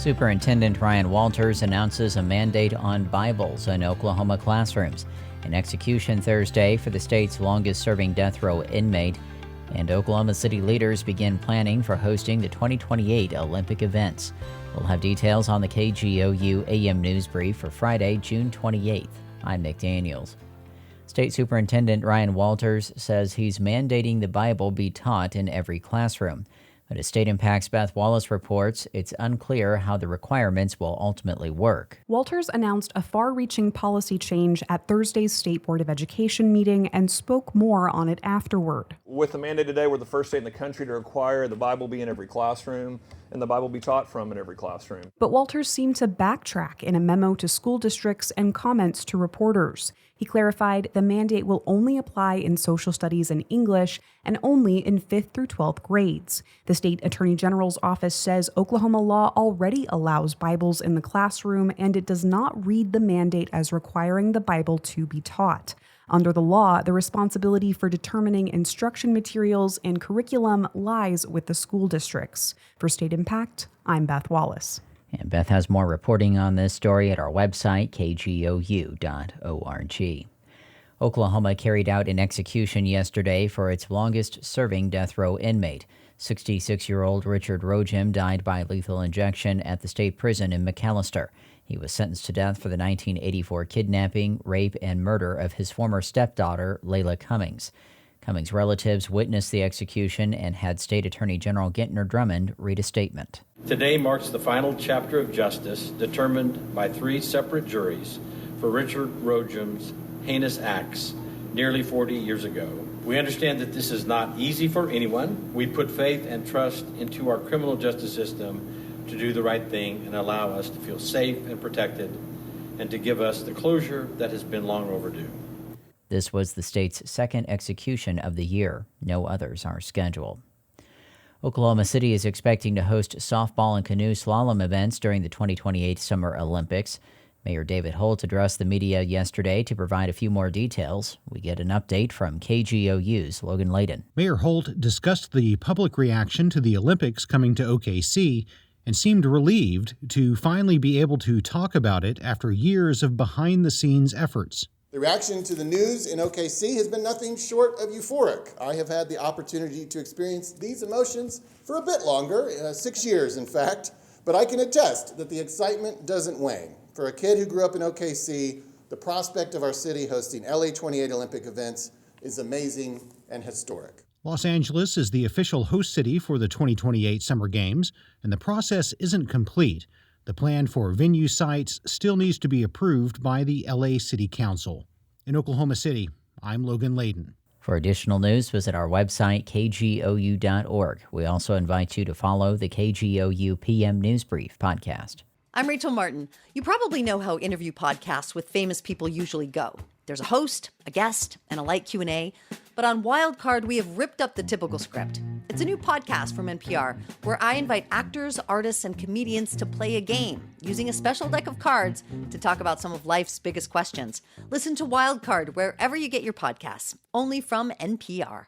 Superintendent Ryan Walters announces a mandate on Bibles in Oklahoma classrooms. An execution Thursday for the state's longest-serving death row inmate. And Oklahoma City leaders begin planning for hosting the 2028 Olympic events. We'll have details on the KGOU AM NewsBrief for Friday, June 28th. I'm Nick Daniels. State Superintendent Ryan Walters says he's mandating the Bible be taught in every classroom. But as State Impact's Beth Wallace reports, it's unclear how the requirements will ultimately work. Walters announced a far-reaching policy change at Thursday's State Board of Education meeting and spoke more on it afterward. With the mandate today, we're the first state in the country to require the Bible be in every classroom and the Bible be taught from in every classroom. But Walters seemed to backtrack in a memo to school districts and comments to reporters. He clarified the mandate will only apply in social studies and English and only in 5th through 12th grades. The state attorney general's office says Oklahoma law already allows Bibles in the classroom, and it does not read the mandate as requiring the Bible to be taught. Under the law, the responsibility for determining instruction materials and curriculum lies with the school districts. For State Impact, I'm Beth Wallace. And Beth has more reporting on this story at our website, kgou.org. Oklahoma carried out an execution yesterday for its longest-serving death row inmate. 66-year-old Richard Rojim died by lethal injection at the state prison in McAllister. He was sentenced to death for the 1984 kidnapping, rape, and murder of his former stepdaughter, Layla Cummings. Cummings' relatives witnessed the execution and had State Attorney General Gentner Drummond read a statement. Today marks the final chapter of justice determined by 3 separate juries for Richard Rojim's heinous acts nearly 40 years ago. We understand that this is not easy for anyone. We put faith and trust into our criminal justice system to do the right thing and allow us to feel safe and protected and to give us the closure that has been long overdue. This was the state's second execution of the year. No others are scheduled. Oklahoma City is expecting to host softball and canoe slalom events during the 2028 Summer Olympics. Mayor David Holt addressed the media yesterday to provide a few more details. We get an update from KGOU's Logan Layden. Mayor Holt discussed the public reaction to the Olympics coming to OKC and seemed relieved to finally be able to talk about it after years of behind-the-scenes efforts. The reaction to the news in OKC has been nothing short of euphoric. I have had the opportunity to experience these emotions for a bit longer, 6 years in fact, but I can attest that the excitement doesn't wane. For a kid who grew up in OKC, the prospect of our city hosting LA 28 Olympic events is amazing and historic. Los Angeles is the official host city for the 2028 Summer Games, and the process isn't complete. The plan for venue sites still needs to be approved by the LA City Council. In Oklahoma City, I'm Logan Layden. For additional news, visit our website, kgou.org. We also invite you to follow the KGOU PM NewsBrief podcast. I'm Rachel Martin. You probably know how interview podcasts with famous people usually go. There's a host, a guest, and a light Q&A. But on Wildcard, we have ripped up the typical script. It's a new podcast from NPR where I invite actors, artists, and comedians to play a game using a special deck of cards to talk about some of life's biggest questions. Listen to Wildcard wherever you get your podcasts, only from NPR.